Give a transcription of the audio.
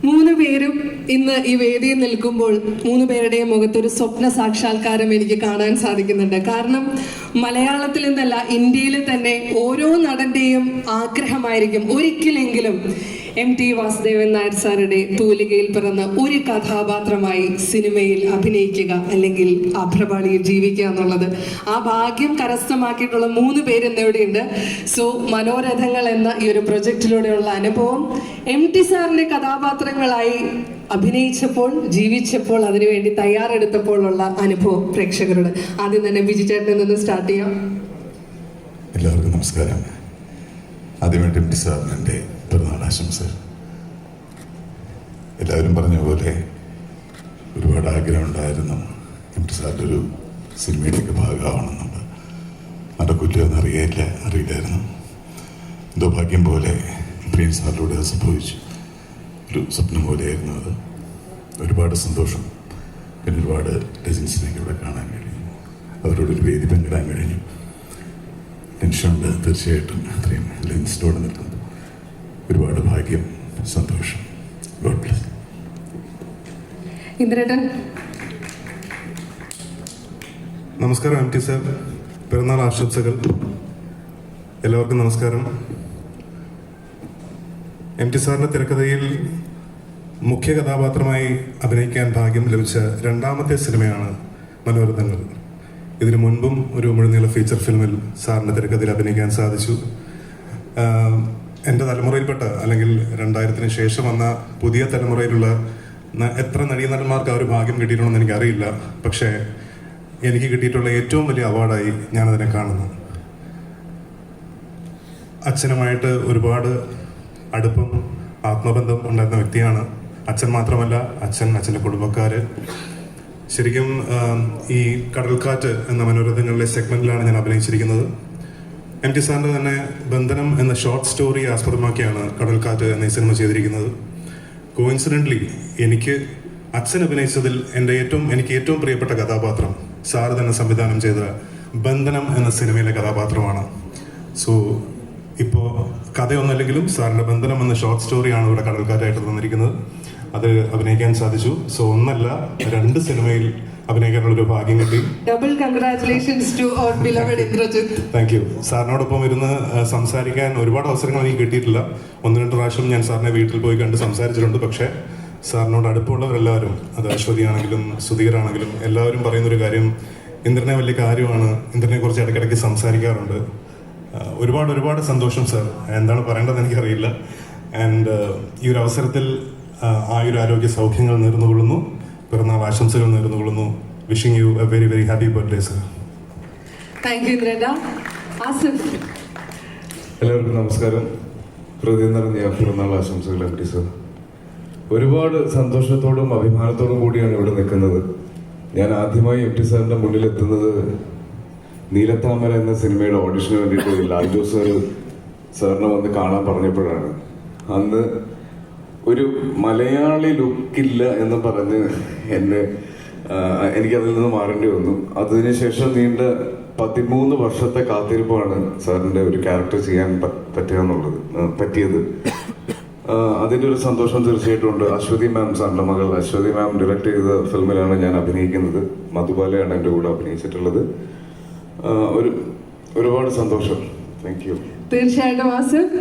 മൂന്ന് പേരും ഇന്ന് ഈ വേദിയിൽ നിൽക്കുമ്പോൾ മൂന്ന് പേരുടെയും മുഖത്തൊരു സ്വപ്ന സാക്ഷാത്കാരം എനിക്ക് കാണാൻ സാധിക്കുന്നുണ്ട്. കാരണം മലയാളത്തിൽ നിന്നല്ല, ഇന്ത്യയിൽ തന്നെ ഓരോ നടന്റെയും ആഗ്രഹമായിരിക്കും ഒരിക്കലെങ്കിലും MT വാസുദേവൻ നായർ സാറുടെ തൂലികയിൽ പിറന്ന ഒരു കഥാപാത്രമായി സിനിമയിൽ അഭിനയിക്കുക അല്ലെങ്കിൽ അഭ്രപാളിയിൽ ജീവിക്കുക എന്നുള്ളത്. ആ ഭാഗ്യം കരസ്ഥമാക്കിയിട്ടുള്ള മൂന്ന് പേര് ഇന്നിവിടെയുണ്ട്. സോ മനോരഥങ്ങൾ എന്ന ഈ ഒരു പ്രൊജക്റ്റിലൂടെയുള്ള അനുഭവം MT സാറിന്റെ കഥാപാത്രങ്ങളായി അഭിനയിച്ചപ്പോൾ, ജീവിച്ചപ്പോൾ, അതിനുവേണ്ടി തയ്യാറെടുത്തപ്പോഴുള്ള അനുഭവം പ്രേക്ഷകരോട് ആദ്യം തന്നെ ബിജു ചേട്ടനിൽ നിന്ന് സ്റ്റാർട്ട് ചെയ്യാം. എല്ലാവർക്കും നമസ്കാരം. ആദ്യമായിട്ട് MT സാറിന് എൻ്റെ പിറന്നാൾ ആശംസകൾ. എല്ലാവരും പറഞ്ഞ പോലെ ഒരുപാട് ആഗ്രഹം ഉണ്ടായിരുന്നു MT സാറിൻ്റെ ഒരു സിനിമയുടെയൊക്കെ ഭാഗമാവണമെന്നുണ്ട്. നടക്കില്ല അറിയില്ലായിരുന്നു. എന്തോ ഭാഗ്യം പോലെ പ്രിയൻ സാറിലൂടെ അത് സംഭവിച്ചു. ഒരു സ്വപ്നം പോലെയായിരുന്നു അത്. ഒരുപാട് സന്തോഷം. പിന്നെ ഒരുപാട് ലെജൻസിനെയൊക്കെ ഇവിടെ കാണാൻ കഴിഞ്ഞു, അവരോടൊരു വേദി പങ്കിടാൻ കഴിഞ്ഞു. ടെൻഷനുണ്ട് തീർച്ചയായിട്ടും. അത്രയും ലെൻസിനോട് നിൽക്കുന്നത് ഒരുപാട് ഭാഗ്യം, സന്തോഷം. God bless. ഇന്ദ്രേട്ടൻ. നമസ്കാരം MT സാർ, പിറന്നാൾ ആശംസകൾ. എല്ലാവർക്കും നമസ്കാരം. MT സാറിൻ്റെ തിരക്കഥയിൽ മുഖ്യ കഥാപാത്രമായി അഭിനയിക്കാൻ ഭാഗ്യം ലഭിച്ച രണ്ടാമത്തെ സിനിമയാണ് മനോരഥങ്ങൾ. ഇതിനു മുൻപും ഒരു മുഴുനീള ഫീച്ചർ ഫിലിമിൽ സാറിൻ്റെ തിരക്കഥയിൽ അഭിനയിക്കാൻ സാധിച്ചു. എൻ്റെ തലമുറയിൽപ്പെട്ട, അല്ലെങ്കിൽ 2000-ന് ശേഷം വന്ന പുതിയ തലമുറയിലുള്ള എത്ര നടീനടന്മാർക്ക് ആ ഒരു ഭാഗ്യം കിട്ടിയിട്ടുണ്ടെന്ന് എനിക്കറിയില്ല. പക്ഷേ എനിക്ക് കിട്ടിയിട്ടുള്ള ഏറ്റവും വലിയ അവാർഡായി ഞാനതിനെ കാണുന്നു. അച്ഛനുമായിട്ട് ഒരുപാട് അടുപ്പം, ആത്മബന്ധം ഉണ്ടായിരുന്ന വ്യക്തിയാണ്. അച്ഛൻ മാത്രമല്ല, അച്ഛൻ്റെ കുടുംബക്കാർ. ശരിക്കും ഈ കടൽക്കാറ്റ് എന്ന മനോരഥങ്ങളിലെ സെഗ്മെന്റിലാണ് ഞാൻ അഭിനയിച്ചിരിക്കുന്നത്. MT സാറിൻ്റെ തന്നെ ബന്ധനം എന്ന ഷോർട്ട് സ്റ്റോറി ആസ്പദമാക്കിയാണ് കടൽക്കാറ്റ് എന്ന ഈ സിനിമ ചെയ്തിരിക്കുന്നത്. കോയിൻസിഡൻ്റ്ലി എനിക്ക് അച്ഛൻ അഭിനയിച്ചതിൽ എനിക്ക് ഏറ്റവും പ്രിയപ്പെട്ട കഥാപാത്രം സാർ തന്നെ സംവിധാനം ചെയ്ത ബന്ധനം എന്ന സിനിമയിലെ കഥാപാത്രമാണ്. സോ ഇപ്പോൾ കഥയൊന്നല്ലെങ്കിലും സാറിൻ്റെ ബന്ധനം എന്ന ഷോർട്ട് സ്റ്റോറിയാണ് ഇവിടെ കടൽക്കാറ്റായിട്ട് തന്നിരിക്കുന്നത്. അത് അഭിനയിക്കാൻ സാധിച്ചു. സോ ഒന്നല്ല, 2 സിനിമയിൽ അഭിനയിക്കാനുള്ള ഒരു ഭാഗ്യം കിട്ടി. Double congratulations to our beloved Indrajith. Thank you. സാറിനോടൊപ്പം ഇരുന്ന് സംസാരിക്കാൻ ഒരുപാട് അവസരങ്ങൾ എനിക്ക് കിട്ടിയിട്ടില്ല. 1-2 പ്രാവശ്യം ഞാൻ സാറിനെ വീട്ടിൽ പോയി കണ്ട് സംസാരിച്ചിട്ടുണ്ട്. പക്ഷേ സാറിനോട് അടുപ്പമുള്ളവരെല്ലാവരും, അത് അശ്വതിയാണെങ്കിലും സുധീറാണെങ്കിലും, എല്ലാവരും പറയുന്നൊരു കാര്യം, ഇന്ദ്രനെ വലിയ കാര്യമാണ്, ഇന്ദ്രനെ കുറിച്ച് ഇടയ്ക്കിടയ്ക്ക് സംസാരിക്കാറുണ്ട്. ഒരുപാട് സന്തോഷം സാർ. എന്താണ് പറയേണ്ടതെന്ന് എനിക്കറിയില്ല. ആൻഡ് ഈ ഒരു അവസരത്തിൽ ആയുരാരോഗ്യ സൗഖ്യങ്ങൾ നേർന്നുകൊള്ളുന്നു, പിറന്നാൾ ആശംസകൾ നേർന്നുകൊള്ളുന്നു. Wishing you a very very happy birthday sir. Thank you ഇന്ദ്രേട്ട. ആസിഫ്. എല്ലാവർക്കും നമസ്കാരം. ഹൃദയം നിറഞ്ഞ പിറന്നാൾ ആശംസകൾ MT സർ. ഒരുപാട് സന്തോഷത്തോടും അഭിമാനത്തോടും കൂടിയാണ് ഇവിടെ നിൽക്കുന്നത്. ഞാൻ ആദ്യമായി MT സാറിന്റെ മുന്നിൽ എത്തുന്നത് നീലത്താമര എന്ന സിനിമയുടെ ഓഡിഷന് വേണ്ടിയിട്ട് ലാൽ ജോസ് സാറിനെ വന്ന് കാണാൻ പറഞ്ഞപ്പോഴാണ്. അന്ന് ഒരു മലയാളി ലുക്കില്ല എന്ന് പറഞ്ഞ് എനിക്കതിൽ നിന്ന് മാറേണ്ടി വന്നു. അതിനുശേഷം നീണ്ട 13 വർഷത്തെ കാത്തിരിപ്പാണ് സാറിൻ്റെ ഒരു ക്യാരക്ടർ ചെയ്യാൻ പറ്റിയത്. അതിൻ്റെ ഒരു സന്തോഷം തീർച്ചയായിട്ടും ഉണ്ട്. അശ്വതി മാം, സാറിൻ്റെ മകൾ അശ്വതി മാം ഡയറക്റ്റ് ചെയ്ത ഫിലിമിലാണ് ഞാൻ അഭിനയിക്കുന്നത്. മധുബാലയാണ് എൻ്റെ കൂടെ അഭിനയിച്ചിട്ടുള്ളത്. ഒരുപാട് സന്തോഷം. Thank you. തീർച്ചയായിട്ടും ആസിഫ്.